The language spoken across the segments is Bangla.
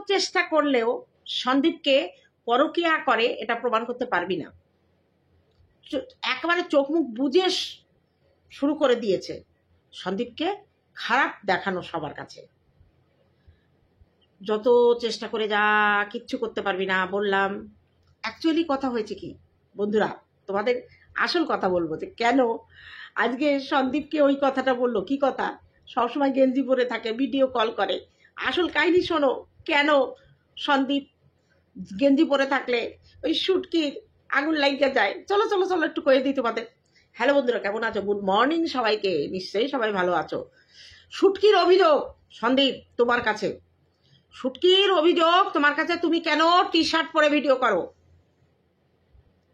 চেষ্টা করলেও সন্দীপকে পরকীয়া করে এটা প্রমাণ করতে পারবি না। একেবারে চোখ মুখ বুজে শুরু করে দিয়েছে সন্দীপকে খারাপ দেখানো সবার কাছে। যত চেষ্টা করে যা কিচ্ছু করতে পারবি না। বললাম অ্যাকচুয়ালি কথা হয়েছে কি বন্ধুরা, তোমাদের আসল কথা বলবো যে কেন আজকে সন্দীপকে ওই কথাটা বললো। কি কথা? সবসময় গেঞ্জি পরে থাকে, ভিডিও কল করে। আসল কাহিনী শোনো, কেন সন্দীপ গেঞ্জি পরে থাকলে ওই শুটকির আগুন লাগিয়ে যায়। চলো চলো চলো একটু করে দিই তোমাদের। হ্যালো বন্ধুরা, কেমন আছো? গুড মর্নিং সবাইকে, নিশ্চয়ই সবাই ভালো আছো। শুটকির অভিযোগ সন্দীপ তোমার কাছে, শুটকির অভিযোগ তোমার কাছে। তুমি কেন টি শার্ট পরে ভিডিও করো?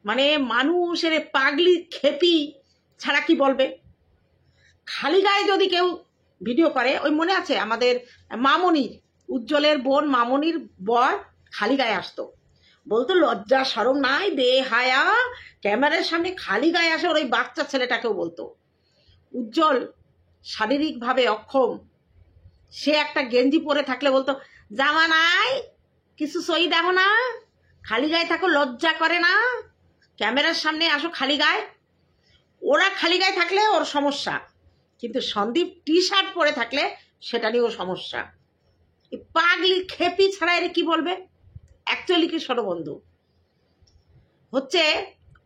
মানে মানুষের পাগলি খেপি ছাড়া কি বলবে? খালি গায়ে যদি কেউ ভিডিও করে, ওই মনে আছে আমাদের মামনির, উজ্জ্বলের বোন মামনির বর খালি গায়ে আসতো, বলতো লজ্জা শরম নাই, বেহায়া, ক্যামেরার সামনে খালি গায়ে আসে। ওর ওই বাচ্চা ছেলেটাকেও বলতো। উজ্জ্বল শারীরিকভাবে অক্ষম, সে একটা গেঞ্জি পরে থাকলে বলতো জামা নাই, কিছু সই দেখো না, খালি গায়ে থাকো, লজ্জা করে না, ক্যামেরার সামনে আসো খালি গায়ে। ওরা খালি গায়ে থাকলে ওর সমস্যা, কিন্তু সন্দীপ টি শার্ট পরে থাকলে সেটা নিয়েও সমস্যা। পাগলি খেপি ছাড়া এর কি বলবে? অ্যাকচুয়ালি কি শোনো বন্ধু, হচ্ছে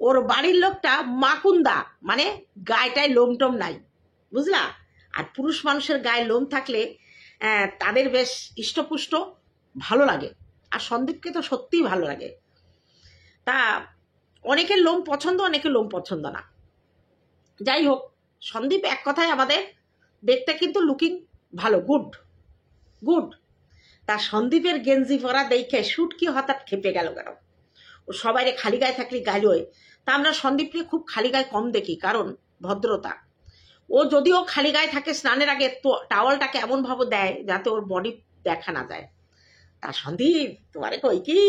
ওর বাড়ির লোকটা মাকুন্দা, মানে গায়েটায় লোম টোম নাই, বুঝলা? আর পুরুষ মানুষের গায়ে লোম থাকলে তাদের বেশ ইষ্টপুষ্ট ভালো লাগে। আর সন্দীপকে তো সত্যিই ভালো লাগে। তা অনেকের লোম পছন্দ, অনেকের লোম পছন্দ না। যাই হোক, সন্দীপ এক কথায় আমাদের দেখতে কিন্তু লুকিং ভালো, গুড গুড। তা সন্দীপের গেঞ্জি পরা দেখে শুটকি হঠাৎ খেপে গেল কেন? ও সবাইরে খালি গায়ে থাকলে গাইলই। তা আমরা সন্দীপকে খুব খালি গায়ে কম দেখি, কারণ ভদ্রতা। ও যদিও খালি গায়ে থাকে, স্নানের আগে তো টাওয়ালটাকে এমন ভাবে দেয় যাতে ওর বডি দেখা না যায়। তা সন্দীপ তোমারে কই কি,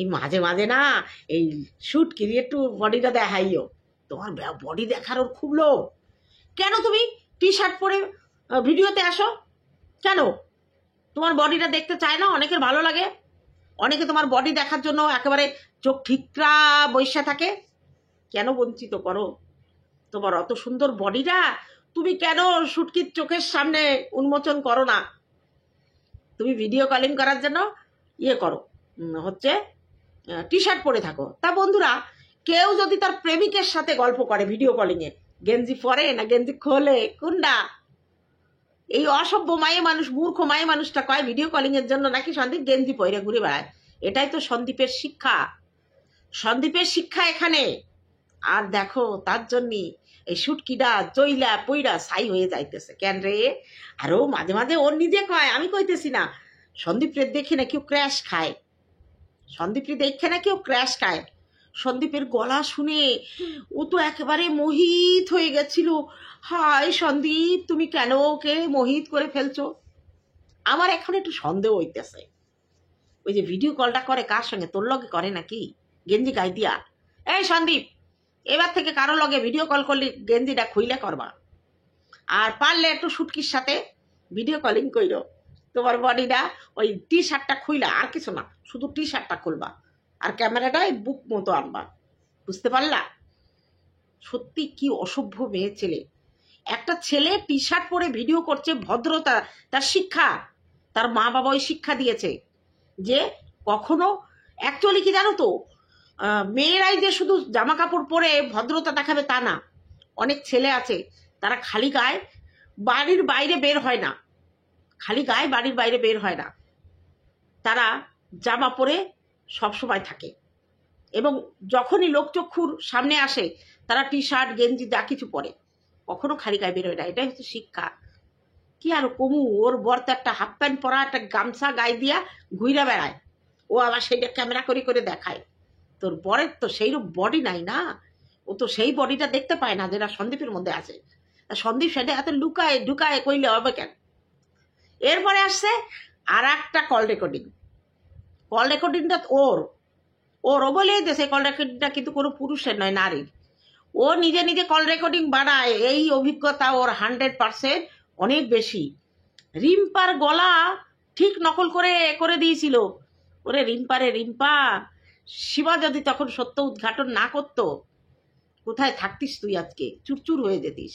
এই মাঝে মাঝে না এই শুটকির একটু বডিটা দেখাইও, তোমার বডি দেখার ওর খুব লোভ। কেন তুমি টি শার্ট পরে ভিডিওতে আসো? কেন তোমার বডিটা দেখতে চায় না? অনেকের ভালো লাগে, অনেকে তোমার বডি দেখার জন্য একেবারে চোখ ঠিকরা বৈশা থাকে। কেন বঞ্চিত করো তোমার অত সুন্দর বডিটা? তুমি কেন শুটকির চোখের সামনে উন্মোচন করো না? তুমি ভিডিও কলিং করার জন্য ইয়ে করো, হচ্ছে টি শার্ট পরে থাকো। তা বন্ধুরা, কেউ যদি তার প্রেমিকের সাথে গল্প করে ভিডিও কলিংয়ে, গেঞ্জি পরে না গেঞ্জি খোলে কোনটা? এই অসভ্য মায়ে মানুষ, মূর্খ মায়ে মানুষটা কয় ভিডিও কলিং এর জন্য নাকি সন্দীপ গেঞ্জি পরে ঘুরে বেড়ায়। এটাই তো সন্দীপের শিক্ষা, সন্দীপের শিক্ষা এখানে। আর দেখো তার জন্য এই শুটকিটা জইলা পইরা ছাই হয়ে যাইতেছে কেন রে? আরো মাঝে মাঝে ওর নিজে কয়, আমি কইতেছি না, সন্দীপ রে দেখে না কেউ ক্র্যাশ খায়, সন্দীপ রে দেখে না কেউ ক্র্যাশ খায়। সন্দীপের গলা শুনে ও তো একেবারে মোহিত হয়ে গেছিল। হায় সন্দীপ, তুমি কেন ওকে মোহিত করে ফেলছো? আমার এখন একটু সন্দেহ হইতেছে, ওই যে ভিডিও কলটা করে কার সঙ্গে, তোর লগে করে নাকি গেঞ্জি গায়ে দিয়া? এই সন্দীপ, এবার থেকে কারো লগে ভিডিও কল করলে গেঞ্জিটা খুইলে করবা, আর পারলে একটু শুটকির সাথে ভিডিও কলিং কইরো। তোমার বডিটা ওই টি শার্টটা খুইলা, আর কিছু না, শুধু টি শার্টটা খুলবা আর ক্যামেরাটা বুক মতো আনবা। বুঝতে পারলা? সত্যি কি অসভ্য মেয়ে ছেলে। একটা ছেলে টি শার্ট পরে ভিডিও করছে, ভদ্রতা তার শিক্ষা, তার মা বাবা ওই শিক্ষা দিয়েছে যে কখনো, অ্যাকচুয়ালি কি জানো তো, মেয়েরাই যে শুধু জামা কাপড় পরে ভদ্রতা দেখাবে তা না। অনেক ছেলে আছে তারা খালি গায়ে বাড়ির বাইরে বের হয় না, খালি গায়ে বাড়ির বাইরে বের হয় না, তারা জামা পরে সবসময় থাকে, এবং যখনই লোকচক্ষুর সামনে আসে তারা টি শার্ট গেঞ্জি যা কিছু পরে, কখনো খালি গায়ে বের হয় না। এটাই হচ্ছে শিক্ষা। কি আর কমু, ওর বর তো একটা হাফ প্যান্ট পরা, একটা গামছা গায়ে দিয়া ঘুইরা বেড়ায়, ও আবার সেইটা ক্যামেরা করে করে দেখায়। তোর বরের তো সেইরকম বডি নাই না, ও তো সেই বডিটা দেখতে পায় না যেটা সন্দীপের মধ্যে আছে। সন্দীপ সেটা এত লুকায় ঢুকায় কইলে হবে কেন? এরপরে আসছে আর একটা কল রেকর্ডিং। কল রেকর্ডিংটা ওর বলে দেশে কল রেকর্ডিংটা কিন্তু কোনো পুরুষের নয়, নারীর। ও নিজে নিজে কল রেকর্ডিং বানায়, এই অভিজ্ঞতা ওর 100% অনেক বেশি। রিম্পার গলা ঠিক নকল করে করে দিয়েছিল। ওরে রিম্পা রে রিম্পা, শিবা যদি তখন সত্য উদ্ঘাটন না করতো, কোথায় থাকতিস তুই আজকে? চুরচুর হয়ে যেতিস।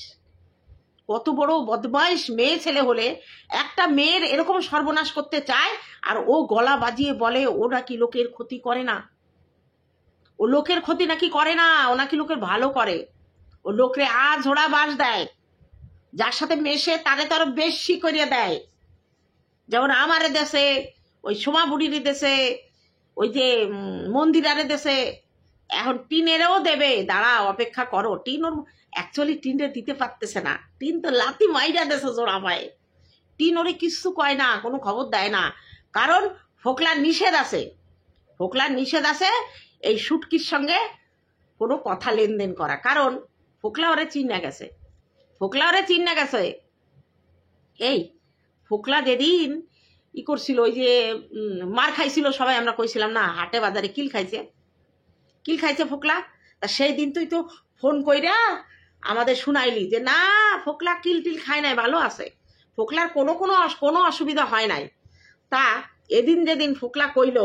কত বড় বদমাইশ মেয়ে ছেলে হলে একটা মেয়ের এরকম সর্বনাশ করতে চায়, আর ও গলা বাজিয়ে বলে ও নাকি লোকের ক্ষতি করে না। ও লোকের ক্ষতি নাকি করে না, ও নাকি লোকের ভালো করে। ও লোকরে ঝোড়া বাস দেয়, যার সাথে মেশে তারে তারও বেশি করিয়ে দেয়। যেমন আমারে দেশে, ওই সোমা বুড়ির দেশে, ওই যে মন্দিরারে দেশে, এখন টিনেরও দেবে। দাঁড়াও, অপেক্ষা করো। টিন ওর অ্যাকচুয়ালি টিনে দিতে পারতেছে না। টিন তো লাতি মাইরা দেশে জোড়া পায়। টিন ওরে কিচ্ছু কয় না, কোনো খবর দেয় না, কারণ ফোকলার নিষেধ আছে। ফোকলার নিষেধ আছে এই শুটকির সঙ্গে কোনো কথা লেনদেন করা, কারণ ফোকলা ওরে চিন্না গেছে। ফোকলা ওরে চিন্না গেছে। এই ফোকলা যেদিন ই করছিল, ওই যে মার খাইছিল, সবাই আমরা কইছিলাম না হাটে বাজারে কিল খাইছে ফোকলা। তা সেই দিন তুই তো ফোন কইরা আমাদের শুনাইলি যে না, ফোকলা কিল টিল খায় নাই, ভালো আছে, ফোকলার কোনো অসুবিধা হয় নাই। তা এদিন যেদিন ফোকলা কইল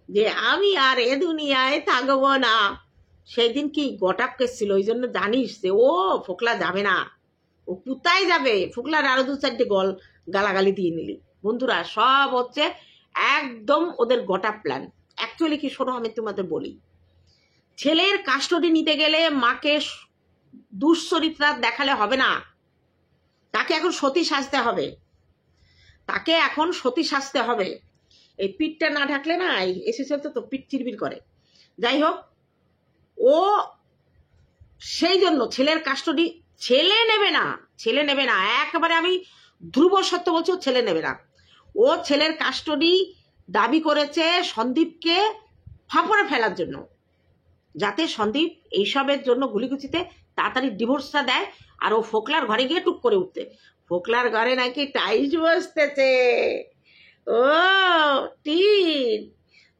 যে আমি আর এ দুনিয়ায় থাকবো না, সেই দিন কি গটাপ কেসছিল। ওই জন্য জানিস যে ও ফোকলা যাবে না, ও কোথায় যাবে। ফোকলার আরো 2-4টে গালাগালি দিয়ে নিলি। বন্ধুরা, সব হচ্ছে একদম ওদের গটা প্ল্যান। অ্যাকচুয়ালি কি, শোনো আমি তোমাদের বলি, ছেলের কাস্টডি নিতে গেলে মাকে দুশ্চরিত্রা দেখালে হবে না। তাকে এখন সতী সাজতে হবে, তাকে এখন সতী সাজতে হবে। এই পিঠটা না ঢাকলে না, এসেছে তো পিঠ চিরবির করে। যাই হোক, ও সেই জন্য ছেলের কাস্টডি ছেলে নেবে না, একেবারে আমি ধ্রুব সত্য বলছি, ও ছেলে নেবে না। ও ছেলের কাস্টডি দাবি করেছে সন্দীপকে ফাঁপড়ে ফেলার জন্য, যাতে সন্দীপ এইসবের জন্য গুলিগুচিতে তাড়াতাড়ি ডিভোর্সটা দেয়, আর ও ফোকলার ঘরে গিয়ে টুক করে উঠতে। ফোকলার ঘরে নাকি টাইলস বসতেছে। ও টিন,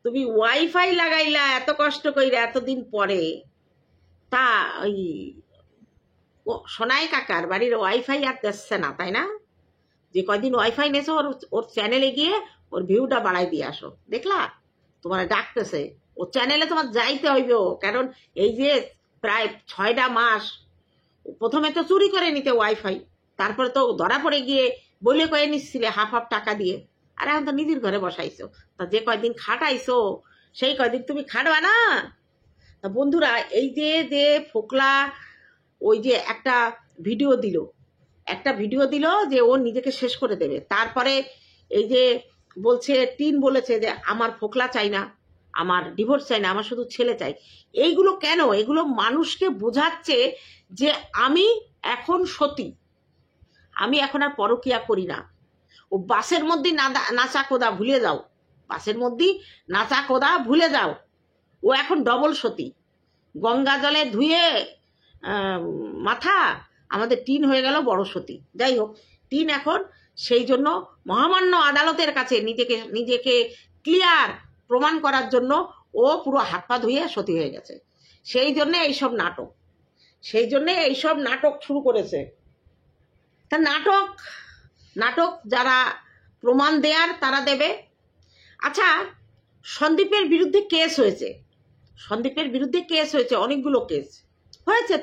তুমি ওয়াইফাই লাগাইলা এত কষ্ট কইরা এতদিন পরে, তা ওই সোনাই কাকার বাড়ির ওয়াইফাই আর দেখছে না, তাই না? যে কয়দিন ওয়াইফাই নেছো, ওর চ্যানেলে গিয়ে ওর ভিউটা বাড়াই দিয়ে আসো। দেখলা, তোমার ডাকতেছে, ও চ্যানেলে তোমার যাইতে হইব, কারণ এই যে প্রায় 6টা মাস প্রথমে তো চুরি করে নিতে ওয়াইফাই, তারপরে তো ধরা পড়ে গিয়ে বলে কয়ে নিচ্ছিলে হাফ টাকা দিয়ে, আর এখন তো নিজের ঘরে বসাইছো। তা যে কয়দিন খাটাইছো সেই কয়দিন তুমি খাটবা না? তা বন্ধুরা, এই যে ফোকলা ওই যে একটা ভিডিও দিল যে ও নিজেকে শেষ করে দেবে, তারপরে এই যে বলছে, টিন বলেছে যে আমার ফোকলা চাই না, আমার ডিভোর্স চাই না, আমার শুধু ছেলে চাই। এইগুলো কেন? এগুলো মানুষকে বোঝাচ্ছে যে আমি এখন সতী, আমি এখন আর পরকিয়া করি না। ও বাসের মধ্যে নাচা কোদা ভুলে যাও, বাসের মধ্যে নাচা কোদা ভুলে যাও। ও এখন ডবল সতী, গঙ্গা জলে ধুয়ে মাথা। আমাদের টিন হয়ে গেল বড় সতী। যাই হোক, টিন এখন সেই জন্য মহামান্য আদালতের কাছে নিজেকে ক্লিয়ার প্রমাণ করার জন্য ও পুরো হাত পা ধুয়ে সতী হয়ে গেছে। সেই জন্য এইসব নাটক শুরু করেছে। তা নাটক যারা প্রমাণ দেয়ার তারা দেবে। আচ্ছা, সন্দীপের বিরুদ্ধে কেস হয়েছে, অনেকগুলো কেস হয়েছে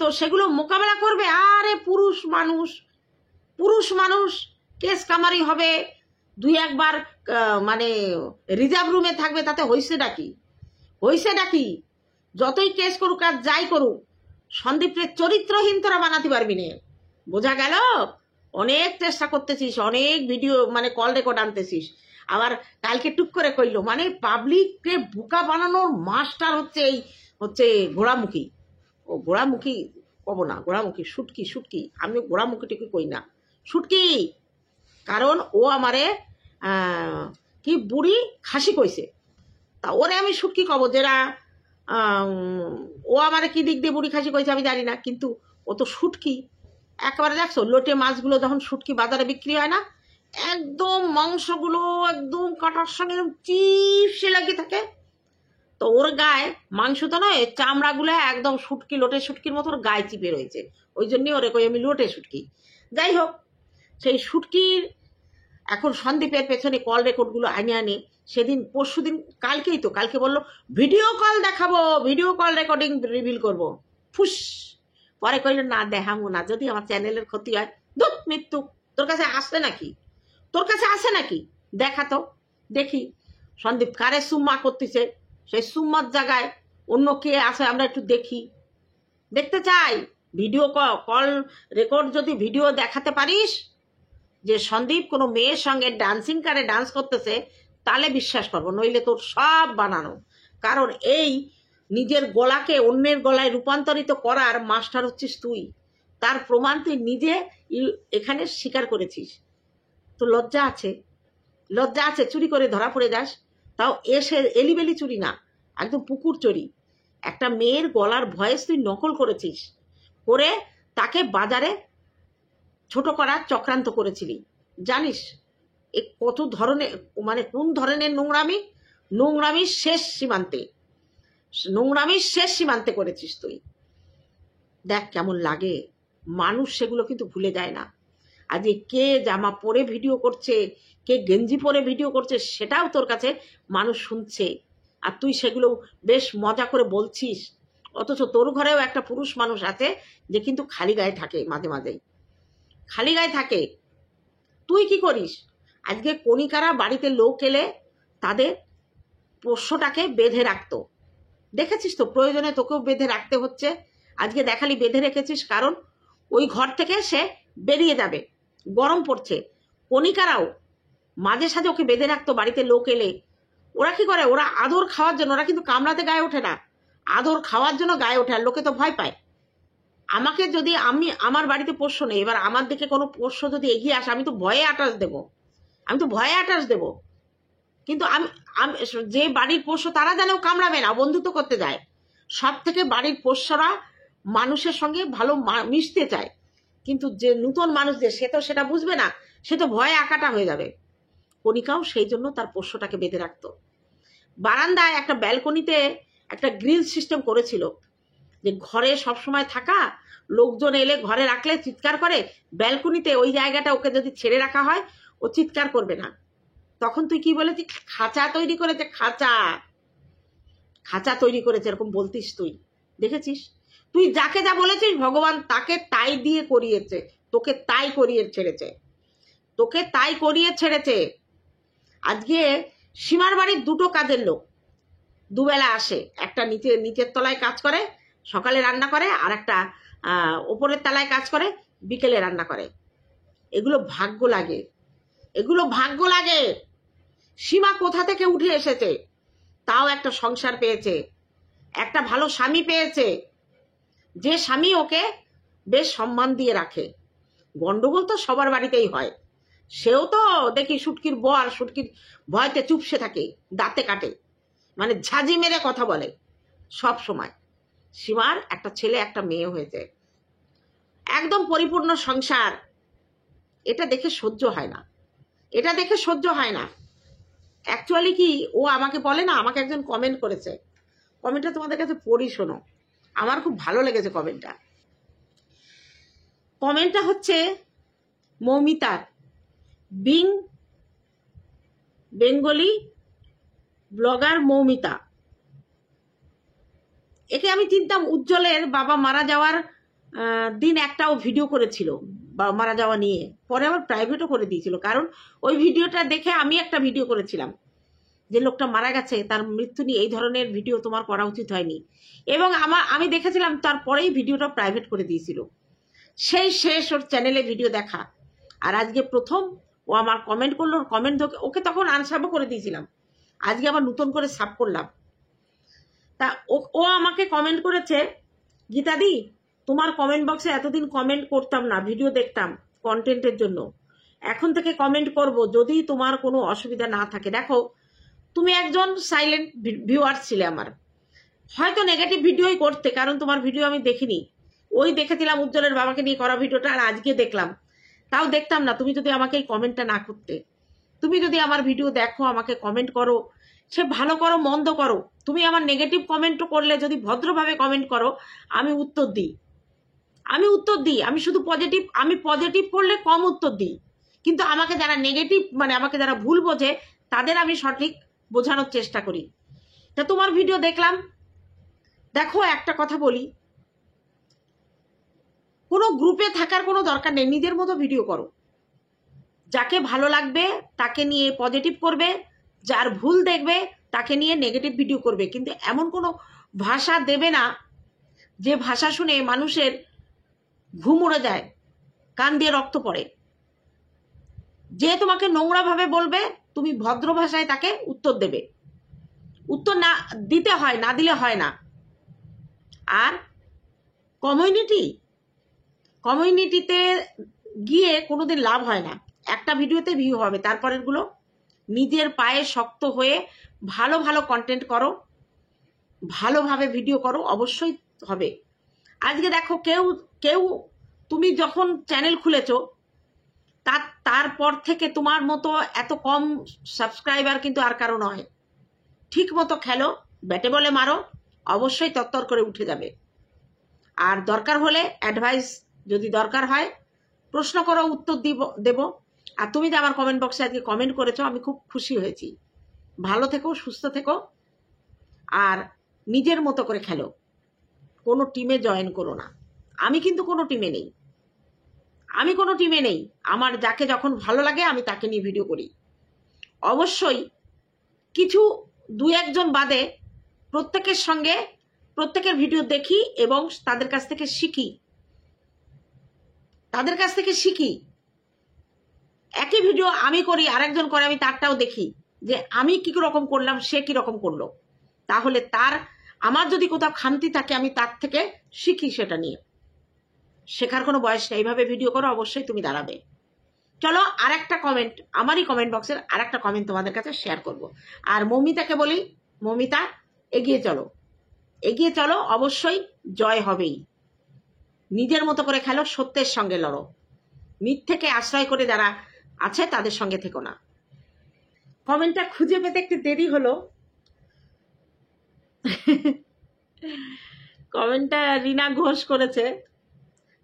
তো সেগুলো মোকাবেলা করবে। আরে পুরুষ মানুষ কেস কামারি হবে, 2-1 বার মানে রিজার্ভ রুমে থাকবে, তাতে হয়েছে নাকি? যতই কেস করুক আর যাই করুক, সন্দীপের চরিত্রহীন তোরা বানাতে পারবি না। বোঝা গেল? অনেক চেষ্টা করতেছিস, অনেক ভিডিও মানে কল রেকর্ড আনতেছিস, আবার কালকে টুক করে কইলো, মানে পাবলিককে বোকা বানানোর মাস্টার হচ্ছে ঘোড়ামুখী। ও ঘোড়ামুখী কব না, ঘোড়ামুখী শুটকি, আমি ঘোড়ামুখীটিকে কই না, শুটকি, কারণ ও আমারে কি বুড়ি খাসি কইছে। তা ওরে আমি শুটকি কব, যেটা ও আমারে কি দিক দিয়ে বুড়ি খাসি কইছে আমি জানি না, কিন্তু ও তো শুটকি। একেবারে দেখছো লোটে মাছগুলো যখন শুটকি বাজারে বিক্রি হয় না, একদম মাংসগুলো একদম কাটার সঙ্গে চিপসে লাগিয়ে থাকে। তো ওর গায়ে মাংস তো নয়, চামড়াগুলো একদম লোটে শুটকির মতো ওর গায়ে চিপে রয়েছে, ওই জন্যই ওরে কই আমি লোটে শুটকি। যাই হোক, সেই শুটকির এখন সন্দীপের পেছনে কল রেকর্ডগুলো আনে সেদিন পরশুদিন কালকে বললো ভিডিও কল দেখাবো, ভিডিও কল রেকর্ডিং রিভিল করব। ফুস, পরে কইলো না দেখাবো না, যদি আমার চ্যানেলের ক্ষতি হয়। দুঃখ মৃত্যু, তোর কাছে আসে নাকি দেখা তো দেখি। সন্দীপ কারে সুম্মা করতেছে, সেই সুম্মার জায়গায় অন্য কে আছে আমরা একটু দেখি, দেখতে চাই। ভিডিও কল রেকর্ড যদি ভিডিও দেখাতে পারিস যে সন্দীপ কোনো মেয়ের সঙ্গে ডান্সিং কারে ডান্স করতেছে, তাহলে বিশ্বাস করবো, নইলে তোর সব বানানো। কারণ এই নিজের গলাকে অন্যের গলায় রূপান্তরিত করার মাস্টার হচ্ছিস তুই, তার প্রমাণ তুই নিজে এখানে স্বীকার করেছিস। তো লজ্জা আছে, চুরি করে ধরা পড়ে যাস, তাও এসে এলিবেলি চুরি না, একদম পুকুর চুরি। একটা মেয়ের গলার ভয়েস তুই নকল করেছিস, করে তাকে বাজারে ছোট করার চক্রান্ত করেছিলি। জানিস এ কত ধরনের, মানে কোন ধরনের নোংরামির শেষ সীমান্তে করেছিস তুই। দেখ কেমন লাগে, মানুষ সেগুলো কিন্তু ভুলে যায় না। আজকে কে জামা পরে ভিডিও করছে, কে গেঞ্জি পরে ভিডিও করছে, সেটাও তোর কাছে মানুষ শুনছে, আর তুই সেগুলো বেশ মজা করে বলছিস। অথচ তোর ঘরেও একটা পুরুষ মানুষ আছে যে কিন্তু খালি গায়ে থাকে, মাঝে মাঝেই খালি গায়ে থাকে। তুই কি করিস? আজকে কণিকারা বাড়িতে লোক এলে তাদের পোষ্যটাকে বেঁধে রাখতো, দেখেছিস তো, প্রয়োজনে তোকেও বেঁধে রাখতে হচ্ছে। আজকে দেখালি বেঁধে রেখেছিস, কারণ ওই ঘর থেকে সে বেরিয়ে যাবে, গরম পড়ছে। কণিকারাও মাঝে সাঝে ওকে বেঁধে রাখতো বাড়িতে লোক এলে। ওরা কি করে? ওরা আদর খাওয়ার জন্য, ওরা কিন্তু কামড়াতে গায়ে ওঠে না, আদর খাওয়ার জন্য গায়ে ওঠে, আর লোকে তো ভয় পায়। আমাকে যদি আমার বাড়িতে পোষ্য নেই, এবার আমার দিকে কোনো পোষ্য যদি এগিয়ে আসে, আমি তো ভয়ে আটাশ দেবো। কিন্তু আমি যে বাড়ির পোষ্য তারা যেন কামড়াবে না, বন্ধুত্ব করতে যায়। সব থেকে বাড়ির পোষ্যরা মানুষের সঙ্গে ভালো মিশতে চায়, কিন্তু যে নূতন মানুষ যে সে তো সেটা বুঝবে না, সে তো ভয়ে আকাটা হয়ে যাবে। কণিকাও সেই জন্য তার পোষ্যটাকে বেঁধে রাখতো। বারান্দায় একটা ব্যালকনিতে একটা গ্রিল সিস্টেম করেছিল, যে ঘরে সবসময় থাকা লোকজন এলে ঘরে রাখলে চিৎকার করে, ব্যালকনিতে ওই জায়গাটা ওকে যদি ছেড়ে রাখা হয় ও চিৎকার করবে না। তখন তুই কি বলেছিস? খাঁচা তৈরি করেছে, খাঁচা তৈরি করেছে, এরকম বলতিস তুই, দেখেছিস? তুই যাকে যা বলেছিস ভগবান তাকে তাই দিয়ে করিয়েছে, তোকে তাই করিয়ে ছেড়েছে। আজকে সীমার বাড়ির দুটো কাজের লোক দুবেলা আসে, একটা নিচের তলায় কাজ করে, সকালে রান্না করে, আর একটা ওপরের তলায় কাজ করে, বিকেলে রান্না করে। এগুলো ভাগ্য লাগে। সীমা কোথা থেকে উঠে এসেছে, তাও একটা সংসার পেয়েছে, একটা ভালো স্বামী পেয়েছে, যে স্বামী ওকে বেশ সম্মান দিয়ে রাখে। গন্ডগোল তো সবার বাড়িতেই হয়, সেও তো দেখি শুটকির ভয়তে চুপসে থাকে, দাঁতে কাটে, মানে ঝাঁঝি মেরে কথা বলে সব সময়। সীমার একটা ছেলে একটা মেয়ে হয়েছে, একদম পরিপূর্ণ সংসার। এটা দেখে সহ্য হয় না। অ্যাকচুয়ালি কি, ও আমাকে বলে না, আমাকে একজন কমেন্ট করেছে, কমেন্টটা তোমাদের কাছে পড়ি, শোনো, আমার খুব ভালো লেগেছে কমেন্টটা হচ্ছে মৌমিতার, বিং বেঙ্গলি ব্লগার মৌমিতা। একে আমি চিনতাম, উজ্জ্বলের বাবা মারা যাওয়ার দিন একটাও ভিডিও করেছিল বাবা মারা যাওয়া নিয়ে, পরে আবার প্রাইভেটও করে দিয়েছিল। কারণ ওই ভিডিওটা দেখে আমি একটা ভিডিও করেছিলাম যে লোকটা মারা গেছে, তার মৃত্যু নিয়ে এই ধরনের ভিডিও তোমার করা উচিত হয়নি, এবং আমি দেখেছিলাম, তারপরেই ভিডিওটা প্রাইভেট করে দিয়েছিল। সেই শেষ ওর চ্যানেলে ভিডিও দেখা, আর আজকে প্রথম ও আমার কমেন্ট করলো, কমেন্ট ওকে তখন আনসাবও করে দিয়েছিলাম, আজকে আবার নতুন করে সাব করলাম। তা ও আমাকে কমেন্ট করেছে, গীতাদি তোমার কমেন্ট বক্সে এতদিন কমেন্ট করতাম না, ভিডিও দেখতাম কন্টেন্টের জন্য, এখন থেকে কমেন্ট করব যদি তোমার কোনো অসুবিধা না থাকে। দেখো, তুমি একজন সাইলেন্ট ভিউয়ার ছিলে আমার, হয়তো নেগেটিভ ভিডিওই করতে, কারণ তোমার ভিডিও আমি দেখিনি। ওই দেখেছিলাম উজ্জ্বলের বাবাকে নিয়ে করা ভিডিওটা, আর আজকে দেখলাম, তাও দেখতাম না তুমি যদি আমাকে এই কমেন্টটা না করতে। তুমি যদি আমার ভিডিও দেখো, আমাকে কমেন্ট করো, সে ভালো করো মন্দ করো, তুমি আমার নেগেটিভ কমেন্টও করলে যদি ভদ্রভাবে কমেন্ট করো, আমি উত্তর দিই। আমি শুধু পজিটিভ করলে কম উত্তর দিই, কিন্তু আমাকে যারা নেগেটিভ মানে আমাকে যারা ভুল বোঝে তাদের আমি সঠিক বোঝানোর চেষ্টা করি। তা তোমার ভিডিও দেখলাম। দেখো একটা কথা বলি, কোনো গ্রুপে থাকার কোনো দরকার নেই, নিজের মতো ভিডিও করো। যাকে ভালো লাগবে তাকে নিয়ে পজিটিভ করবে, যার ভুল দেখবে তাকে নিয়ে নেগেটিভ ভিডিও করবে, কিন্তু এমন কোনো ভাষা দেবে না যে ভাষা শুনে মানুষের ঘুম উড়ে যায়, কান দিয়ে রক্ত পড়ে। যে তোমাকে নোংরাভাবে বলবে তুমি ভদ্র ভাষায় তাকে উত্তর দেবে। উত্তর না দিতে হয়, না দিলে হয় না। আর কমিউনিটিতে গিয়ে কোনোদিন লাভ হয় না। একটা ভিডিওতে ভিউ হবে, তারপরেরগুলো নিজের পায়ে শক্ত হয়ে ভালো ভালো কন্টেন্ট করো, ভালোভাবে ভিডিও করো, অবশ্যই হবে। আজকে দেখো কেউ তুমি যখন চ্যানেল খুলেছো তারপর থেকে তোমার মতো এত কম সাবস্ক্রাইবার কিন্তু আর কারো নয়। ঠিক মতো খেলো, ব্যাটে বলে মারো, অবশ্যই তত্তর করে উঠে যাবে। আর দরকার হলে অ্যাডভাইস যদি দরকার হয় প্রশ্ন করো, উত্তর দেব। আর তুমি যে আমার কমেন্ট বক্সে আজকে কমেন্ট করেছো আমি খুব খুশি হয়েছি। ভালো থেকো, সুস্থ থেকো, আর নিজের মতো করে খেলো। কোনো টিমে জয়েন করো না। আমি কিন্তু কোনো টিমে নেই। আমার যাকে যখন ভালো লাগে আমি তাকে নিয়ে ভিডিও করি। অবশ্যই কিছু দু একজন বাদে প্রত্যেকের ভিডিও দেখি এবং তাদের কাছ থেকে শিখি। একই ভিডিও আমি করি, আরেকজন করে, আমি তারটাও দেখি যে আমি কি রকম করলাম, সে কি রকম করলো। তাহলে আমার যদি কোথাও খামতি থাকে আমি তার থেকে শিখি, সেটা নিয়ে। শেখার কোনো বয়স নেই। এইভাবে ভিডিও করো, অবশ্যই তুমি দাঁড়াবে। চলো আর একটা কমেন্ট, আমারই কমেন্ট বক্সের আর একটা কমেন্ট তোমাদের কাছে শেয়ার করব। আর মৌমিতাকে বলি, মৌমিতা এগিয়ে চলো, অবশ্যই জয় হবেই। নিজের মতো করে খেলো, সত্যের সঙ্গে লড়ো। মিথ্যেকে আশ্রয় করে যারা আছে তাদের সঙ্গে থেকো না। কমেন্টটা খুঁজে পেতে একটু দেরি হলো। কমেন্টটা রিনা ঘোষ করেছে,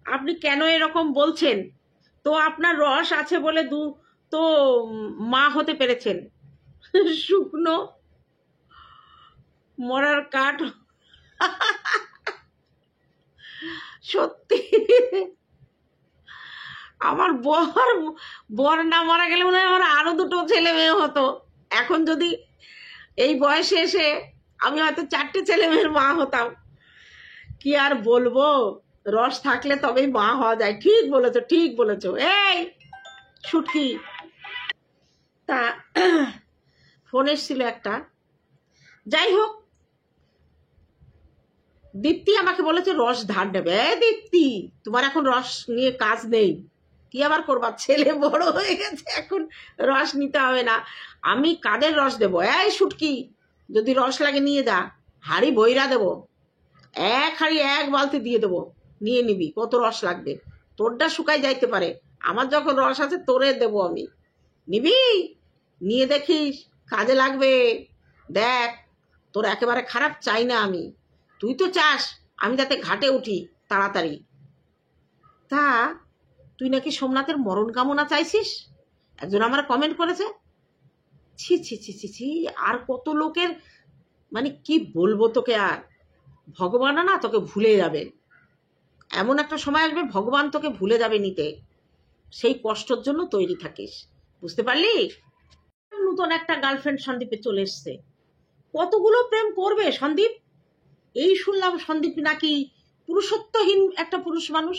আপনি কেন এরকম বলছেন? তো আপনার রস আছে বলে তো মা হতে পেরেছেন, শুকনো মরার কাঠ। সত্যি আমার বর না মারা গেলে মনে হয় আমার আরো দুটো ছেলে মেয়ে হতো। এখন যদি এই বয়সে এসে আমি হয়তো 4টে ছেলে মেয়ের মা হতাম। কি আর বলবো, রস থাকলে তবেই মা হওয়া যায়। ঠিক বলেছো এই শুটকি। তা ফোন এসেছিল একটা, যাই হোক। দীপ্তি আমাকে বলেছে রস ধার নেবে। দীপ্তি, তোমার এখন রস নিয়ে কাজ নেই, কি আবার করবা? ছেলে বড় হয়ে গেছে, এখন রস নিতে হবে না। আমি কাদের রস দেবো? এই শুটকি, যদি রস লাগে নিয়ে যা, হাড়ি বইরা দেবো, এক হাড়ি 1 বালতি দিয়ে দেবো, নিয়ে নিবি। কত রস লাগবে? তোরটা শুকাই যাইতে পারে, আমার যখন রস আছে তোরে দেবো আমি। নিবি, নিয়ে দেখিস, কাজে লাগবে। দেখ, তোর একেবারে খারাপ চাই না আমি। তুই তো চাস আমি যাতে ঘাটে উঠি তাড়াতাড়ি। তা তুই নাকি সোমনাথের মরণ কামনা চাইছিস, একজন আমার কমেন্ট করেছে। ছি ছি ছি ছি ছি, আর কত লোকের, মানে কি বলবো তোকে। আর ভগবান না তোকে ভুলে যাবে, এমন একটা সময় আসবে ভগবান তোকে ভুলে যাবে নিতে। সেই কষ্টের জন্য তৈরি থাকিস, বুঝতে পারলি? নতুন একটা গার্লফ্রেন্ড সন্দীপে চলে এসছে। কতগুলো প্রেম করবে সন্দীপ? এই শুনলাম সন্দীপ নাকি পুরুষত্বহীন একটা পুরুষ মানুষ,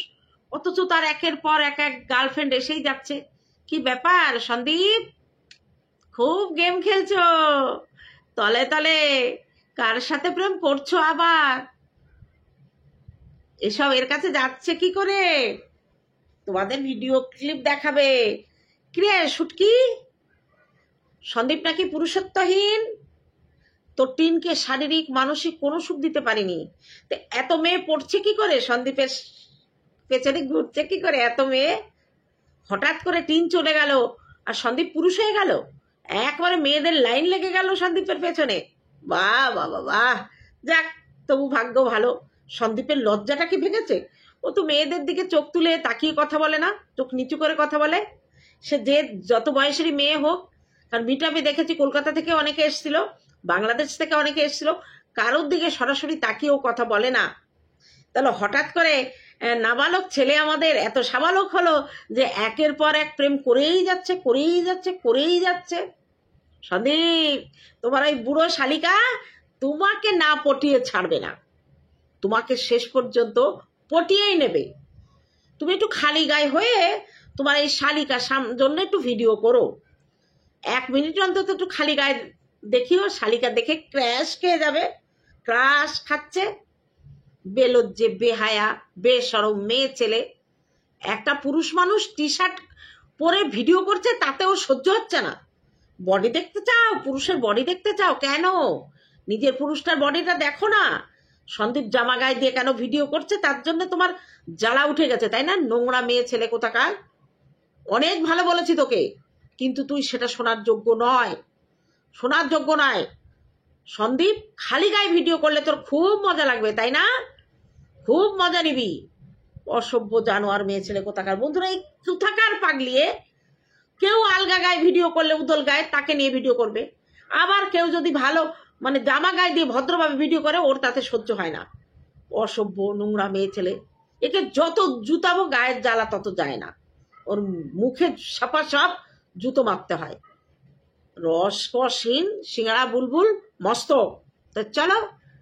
অথচ তার একের পর এক গার্লফ্রেন্ড এসেই যাচ্ছে। কি ব্যাপার সন্দীপ, খুব গেম খেলছো তলে তলে, কার সাথে প্রেম করছো আবার? এসব এর কাছে যাচ্ছে কি করে? তোমাদের ভিডিও ক্লিপ দেখাবে। কিরে শুটকি, সন্দীপ নাকি পুরুষত্বহীন, তোর টিনকে শারীরিক মানসিক কোনো সুখ দিতে পারিনি। তো এত মেয়ে পড়ছে কি করে? সন্দীপের পেছনে ঘুরছে কি করে এত মেয়ে? হঠাৎ করে টিন চলে গেল আর সন্দীপ পুরুষ হয়ে গেল, একবারে মেয়েদের লাইন লেগে গেল সন্দীপের পেছনে। বাহ বাহ বাহ, যাক তবু ভাগ্য ভালো, সন্দীপের লজ্জাটা কি ভেঙেছে? ও তো মেয়েদের দিকে চোখ তুলে তাকিয়ে কথা বলে না, চোখ নিচু করে কথা বলে। সে যে যত বয়সেরই মেয়ে হোক, কারণ মিট আপে দেখেছি কলকাতা থেকে অনেকে এসেছিল, বাংলাদেশ থেকে অনেকে এসেছিল, কারোর দিকে সরাসরি তাকিয়েও কথা বলে না। তাহলে হঠাৎ করে নাবালক ছেলে আমাদের এত সাবালক হলো যে একের পর এক প্রেম করেই যাচ্ছে করেই যাচ্ছে করেই যাচ্ছে। সন্দীপ, তোমার ওই বুড়ো শালিকা তোমাকে না পটিয়ে ছাড়বে না, তোমাকে শেষ পর্যন্ত পটিয়েই নেবে। তুমি একটু খালি গায়ে হয়ে তোমার এই শালিকার জন্য একটু ভিডিও করো, 1 মিনিট অন্তত একটু খালি গায়ে দেখিও, শালিকা দেখে ক্র্যাশ খেয়ে যাবে। ক্রাশ খাচ্ছে বেলজ্জে বেহায়া বেশরম মেয়ে ছেলে। একটা পুরুষ মানুষ টি শার্ট পরে ভিডিও করছে, তাতেও সহ্য হচ্ছে না। বডি দেখতে চাও, পুরুষের বডি দেখতে চাও, কেন নিজের পুরুষটার বডিটা দেখো না। সন্দীপ জামা গায়ে দিয়ে কেন ভিডিও করছে, তার জন্য তোমার জ্বালা উঠে গেছে, তাই না? নোংরা মেয়ে ছেলে কোথাকার। অনেক ভালো বলেছি তোকে, কিন্তু তুই সেটা শোনার যোগ্য নয়, শোনার যোগ্য নয়। সন্দীপ, খালি গায়ে ভিডিও করলে তোর খুব মজা লাগবে, তাই না? খুব মজা নিবি। অসভ্য জানোয়ার মেয়ে ছেলে কোথাকার। বন্ধুরা, এই কোথাকার পাগলিয়ে কেউ আলগা গায়ে ভিডিও করলে উদল গায়ে তাকে নিয়ে ভিডিও করবে, আবার কেউ যদি ভালো মানে জামা গায়ে দিয়ে ভদ্রভাবে ভিডিও করে ওর তাতে সহ্য হয় না। অসভ্য নোংরা মেয়ে ছেলে, একে যত জুতাবো গায়ের জ্বালা তত যায় না। ওর মুখে সাপা সব জুতো মারতে হয়। রসকসহীন সিঙ্গাড়া বুলবুল মস্ত। তো চলো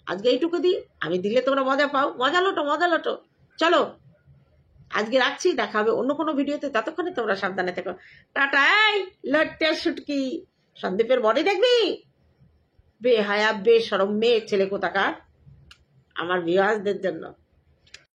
আজকে এইটুকু দিই, আমি দিলে তোমরা মজা পাও, মজা লোটো মজা লোটো। চলো আজকে রাখছি, দেখা হবে অন্য কোনো ভিডিওতে, ততক্ষণে তোমরা সাবধানে থেকো। টাটা। এই লট্টে শুটকি, সন্দীপের বডি দেখবি? বেহায়া বেশরম মেয়ে ছেলে কোথাকার, আমার ভিউয়ার্সদের জন্য।